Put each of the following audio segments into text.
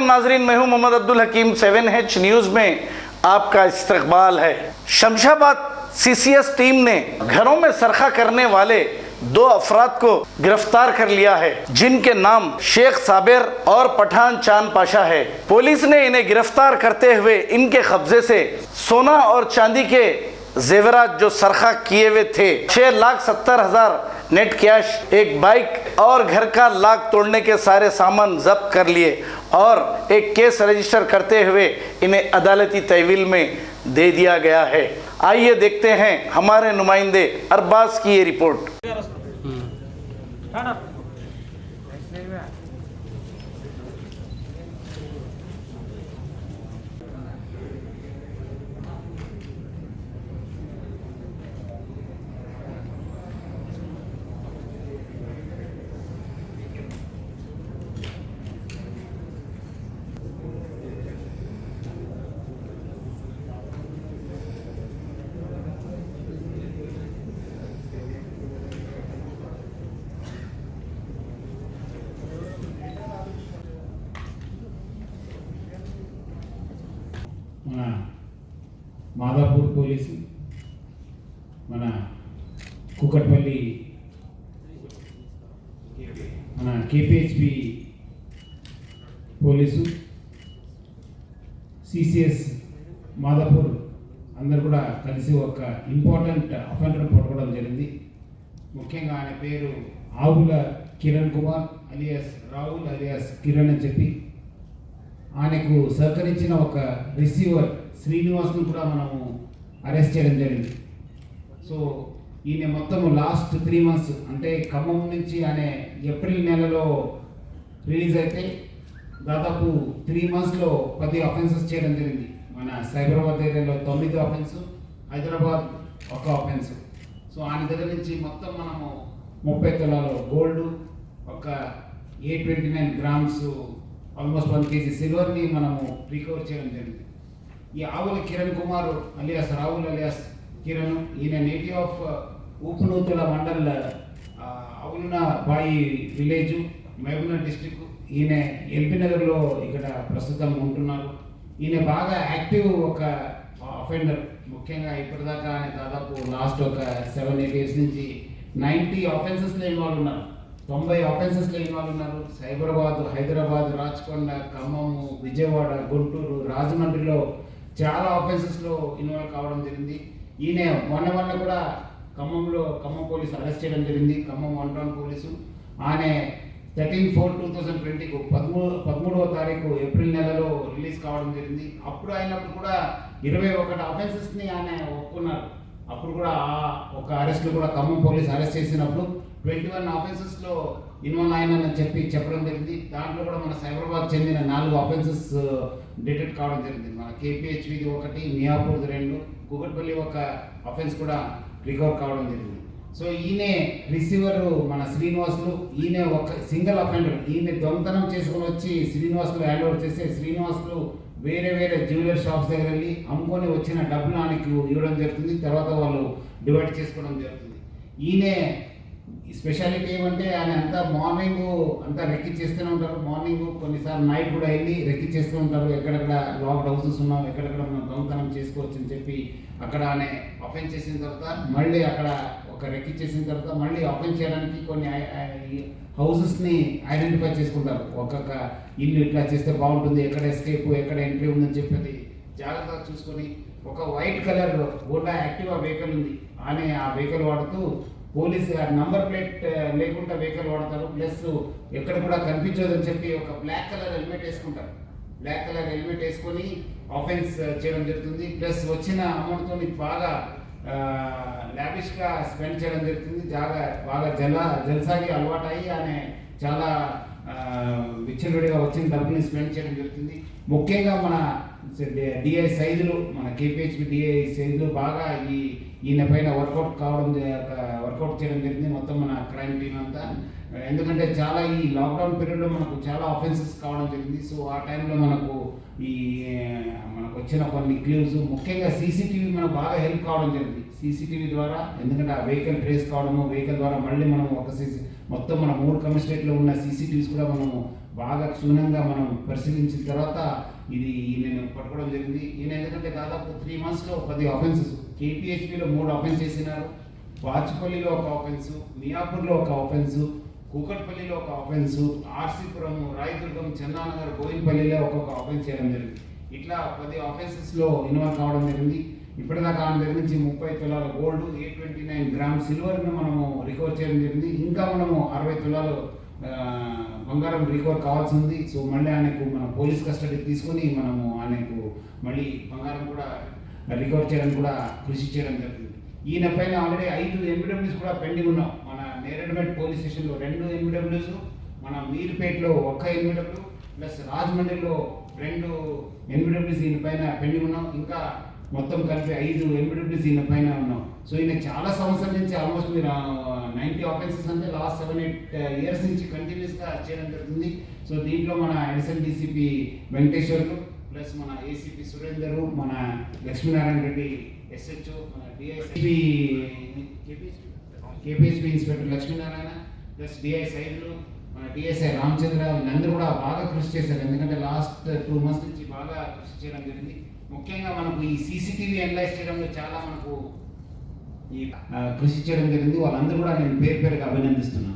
नाजरीन, मैं हूं मोहम्मद अब्दुल हकीम। 7H न्यूज़ में आपका इस्तकबाल है। शमशाबाद CCS टीम ने घरों में सरखा करने वाले 2 अफराद को गिरफ्तार कर लिया है, जिनके नाम शेख साबिर और पठान चांद पाशा है। पुलिस ने इन्हें गिरफ्तार करते हुए इनके कब्जे से सोना और चांदी के जेवरात जो सरखा किए हुए थे, 6,70,000 नेट कैश, एक बाइक और घर का लाक तोड़ने के सारे सामान जब्त कर लिए और एक केस रजिस्टर करते हुए इन्हें अदालती तहवील में दे दिया गया है। आइए देखते हैं हमारे नुमाइंदे अरबाज की ये रिपोर्ट। మన మాదాపూర్ పోలీసు, మన కుకట్పల్లి, మన KPHP పోలీసు, CCS మాదాపూర్ అందరు కూడా కలిసి ఒక ఇంపార్టెంట్ అఫెండర్ పట్టుకోవడం జరిగింది. ముఖ్యంగా ఆయన పేరు ఆవుల కిరణ్ కుమార్ అలియాస్ రాహుల్ అలియాస్ కిరణ్ అని చెప్పి, ఆయనకు సహకరించిన ఒక రిసీవర్ శ్రీనివాస్ను కూడా మనము అరెస్ట్ చేయడం జరిగింది. సో ఈయన మొత్తం లాస్ట్ 3 months అంటే ఖమ్మం నుంచి ఆయన ఏప్రిల్ నెలలో రిలీజ్ అయితే దాదాపు 3 monthsలో 10 అఫెన్సెస్ చేయడం జరిగింది. మన సైబరాబాద్ ఏరియాలో 9 అఫెన్స్, హైదరాబాద్ 1 అఫెన్స్. సో ఆయన దగ్గర నుంచి మొత్తం మనము 30 తులాలు గోల్డ్, ఒక 829 grams ఆల్మోస్ట్ 1 kg సిల్వర్ని మనము రికవర్ చేయడం జరిగింది. ఈ ఆవుల కిరణ్ కుమార్ అలియాస్ రాహుల్ అలియాస్ కిరణ్, ఈయన నేటివ్ ఆఫ్ ఊపునూతుల మండల్ అవులున బాయి విలేజ్, మహబూబ్నగర్ డిస్టిక్. ఈయన ఎల్బీ నగర్లో ఇక్కడ ప్రస్తుతం ఉంటున్నారు. ఈయన బాగా యాక్టివ్ ఒక అఫెండర్. ముఖ్యంగా ఇప్పటిదాకా ఆయన దాదాపు లాస్ట్ ఒక 7-8 years నుంచి 90 అఫెన్సెస్లో ఇన్వాల్వ్ ఉన్నారు. 90 అఫెన్సెస్లో ఇన్వాల్వ్ ఉన్నారు. సైబరాబాద్, హైదరాబాద్, రాచకొండ, ఖమ్మము, విజయవాడ, గుంటూరు, రాజమండ్రిలో చాలా అఫెన్సెస్లో ఇన్వాల్వ్ కావడం జరిగింది. ఈయన మొన్న కూడా ఖమ్మం పోలీసు అరెస్ట్ చేయడం జరిగింది. Khammam 1 Town police. ఆయన 13/4/2020 13వ తారీఖు ఏప్రిల్ నెలలో రిలీజ్ కావడం జరిగింది. అప్పుడు అయినప్పుడు కూడా 21 అఫెన్సెస్ని ఆయన ఒప్పుకున్నారు. అప్పుడు కూడా ఒక అరెస్ట్లో కూడా ఖమ్మం పోలీసు అరెస్ట్ చేసినప్పుడు 21 అఫెన్సెస్లో ఇన్వాల్వ్ అయినని చెప్పడం జరిగింది. దాంట్లో కూడా మన సైబరాబాద్ చెందిన 4 అఫెన్సెస్ డిటెక్ట్ కావడం జరిగింది. మన KPHP 1, మియాపూర్ 2, కుకట్పల్లి 1 అఫెన్స్ కూడా రికవర్ కావడం జరిగింది. సో ఈయనే రిసీవర్ మన శ్రీనివాసులు. ఈయన ఒక సింగిల్ అఫెండర్. ఈయన దొంగతనం చేసుకుని వచ్చి శ్రీనివాసులు హ్యాండ్ ఓవర్ చేస్తే శ్రీనివాసులు వేరే జ్యువెలరీ షాప్స్ దగ్గర వెళ్ళి అమ్ముకొని వచ్చిన డబ్బులు ఆయనకు ఇవ్వడం జరుగుతుంది. తర్వాత వాళ్ళు డివైడ్ చేసుకోవడం జరుగుతుంది. ఈయనే స్పెషాలిటీ ఏమంటే ఆయన అంతా మార్నింగ్ అంతా రెక్కి చేస్తూనే ఉంటారు. మార్నింగ్ కొన్నిసార్లు నైట్ కూడా వెళ్ళి రెక్కి చేస్తూ ఉంటారు. ఎక్కడెక్కడ లాక్డ్ హౌసెస్ ఉన్నాం, ఎక్కడెక్కడ మనం దొంగతనం చేసుకోవచ్చు అని చెప్పి అక్కడ ఆయన అఫెన్స్ చేసిన తర్వాత మళ్ళీ అక్కడ ఒక రెక్కి చేసిన తర్వాత మళ్ళీ అఫెన్స్ చేయడానికి కొన్ని హౌసెస్ని ఐడెంటిఫై చేసుకుంటారు. ఒక్కొక్క ఇల్లు ఇట్లా చేస్తే బాగుంటుంది, ఎక్కడ ఎస్కేప్, ఎక్కడ ఎంట్రీ ఉందని చెప్పి జాగ్రత్తగా చూసుకొని ఒక white colour Honda Activa vehicle ఉంది. ఆయన ఆ వెహికల్ వాడుతూ పోలీసు నంబర్ ప్లేట్ లేకుండా వెహికల్ వాడతారు. ప్లస్ ఎక్కడ కూడా కనిపించదని చెప్పి ఒక బ్లాక్ కలర్ హెల్మెట్ వేసుకుంటారు. బ్లాక్ కలర్ హెల్మెట్ వేసుకొని ఆఫెన్స్ చేయడం జరుగుతుంది. ప్లస్ వచ్చిన అమౌంట్తో బాగా లావిష్గా స్పెండ్ చేయడం జరుగుతుంది. బాగా జల్సాగి అలవాటు అయ్యి ఆయన చాలా విచ్చలవిడిగా వచ్చిన డబ్బుని స్పెండ్ చేయడం జరుగుతుంది. ముఖ్యంగా మన DI సైజులు, మన KPHP DI సైజులు బాగా ఈయన పైన వర్కౌట్ చేయడం జరిగింది మొత్తం మన క్రైమ్ టీమ్ అంతా. ఎందుకంటే చాలా ఈ లాక్డౌన్ పీరియడ్లో మనకు చాలా అఫెన్సెస్ కావడం జరిగింది. సో ఆ టైంలో మనకు వచ్చిన కొన్ని క్లూస్, ముఖ్యంగా CCTV మనకు బాగా హెల్ప్ కావడం జరిగింది. CCTV ద్వారా, ఎందుకంటే ఆ వెహికల్ ట్రేస్ కావడము, వెహికల్ ద్వారా మళ్ళీ మనం మొత్తం మన 3 కమిషనరేట్లో ఉన్న CCTVs కూడా మనము బాగా క్షుణ్ణంగా మనం పరిశీలించిన తర్వాత ఇది ఈయన పట్టుకోవడం జరిగింది. ఈయన ఎందుకంటే దాదాపు 3 monthsలో 10 offenses, KPHPలో 3 offense చేసినారు, వాచ్పల్లిలో ఒక ఆఫెన్సు, మియాపూర్లో ఒక ఆఫెన్సు, కూకట్పల్లిలో ఒక ఆఫెన్సు, ఆర్సీపురం, రాయదుర్గం, చెన్నానగర్, గోవిందపల్లిలో ఒక్కొక్క ఆఫెన్స్ చేయడం జరిగింది. ఇట్లా 10 offensesలో ఇన్వాల్వ్ కావడం జరిగింది. ఇప్పటిదాకా ఆమె దగ్గర నుంచి 30 తులాల గోల్డ్, 829 grams సిల్వర్ను మనము రికవర్ చేయడం జరిగింది. ఇంకా మనము 60 తులాలు బంగారం రికవర్ కావాల్సి ఉంది. సో మళ్ళీ ఆయనకు మన పోలీస్ కస్టడీకి తీసుకొని మనము ఆయనకు మళ్ళీ బంగారం కూడా రికవర్ చేయడం కూడా కృషి చేయడం జరుగుతుంది. ఈయన పైన ఆల్రెడీ 5 MPWs కూడా పెండింగ్ ఉన్నాం. మన నేరేడ్మెట్ పోలీస్ స్టేషన్లో 2 MPWs, మన మీర్పేటలో 1 MPW ప్లస్ రాజమండ్రిలో 2 MPWs ఈయన పైన పెండింగ్ ఉన్నాం. ఇంకా మొత్తం కలిపి 5 MPWs ఈయన పైన ఉన్నాం. సో ఈయన చాలా సంవత్సరాల నుంచి ఆల్మోస్ట్ మీరు 90 offenses అంటే లాస్ట్ 7-8 years నుంచి కంటిన్యూస్గా చేయడం జరుగుతుంది. సో దీంట్లో మన అడిషనల్ DCP వెంకటేశ్వర్లు ప్లస్ మన ACP సురేందరు, మన లక్ష్మీనారాయణ రెడ్డి SHO, మన KPHP inspector Lakshminarayana plus DI Saidulu, మన DSI రామచంద్ర, వీళ్ళందరూ కూడా బాగా కృషి చేశారు. ఎందుకంటే లాస్ట్ 2 months నుంచి బాగా కృషి చేయడం జరిగింది. ముఖ్యంగా మనకు ఈ CCTV అనలైజ్ చేయడంలో చాలా మనకు ఈ కృషి చేయడం జరిగింది. వాళ్ళందరూ కూడా నేను పేరు పేరుగా అభినందిస్తున్నాను.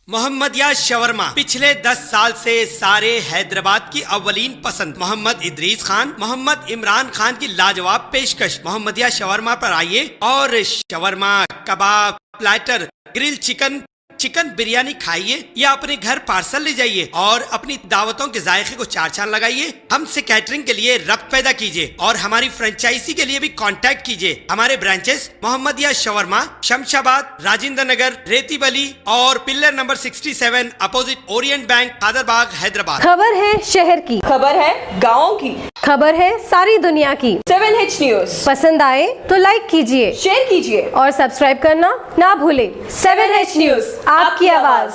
मोहम्मदिया शवरमा पिछले 10 साल से सारे हैदराबाद की अव्वलीन पसंद मोहम्मद इदरीस खान, मोहम्मद इमरान खान की लाजवाब पेशकश। मोहम्मदिया शवरमा पर आइए और shawarma, kebab, platter, grill chicken, chicken biryani खाइए या अपने घर पार्सल ले जाइए और अपनी दावतों के जायके को 4 चांद लगाइए। हमसे कैटरिंग के लिए रब्त पैदा कीजिए और हमारी फ्रेंचाइजी के लिए भी कांटेक्ट कीजिए। हमारे ब्रांचेस मोहम्मदिया शवरमा, शमशाबाद, राजेंद्र नगर, रेतीबली और pillar number 67 opposite Orient bank, Kadarbagh, Hyderabad. खबर है शहर की, खबर है गाँव की, खबर है सारी दुनिया की। 7H न्यूज पसंद आए तो लाइक कीजिए, शेयर कीजिए और सब्सक्राइब करना ना भूले। 7H न्यूज, आपकी आवाज।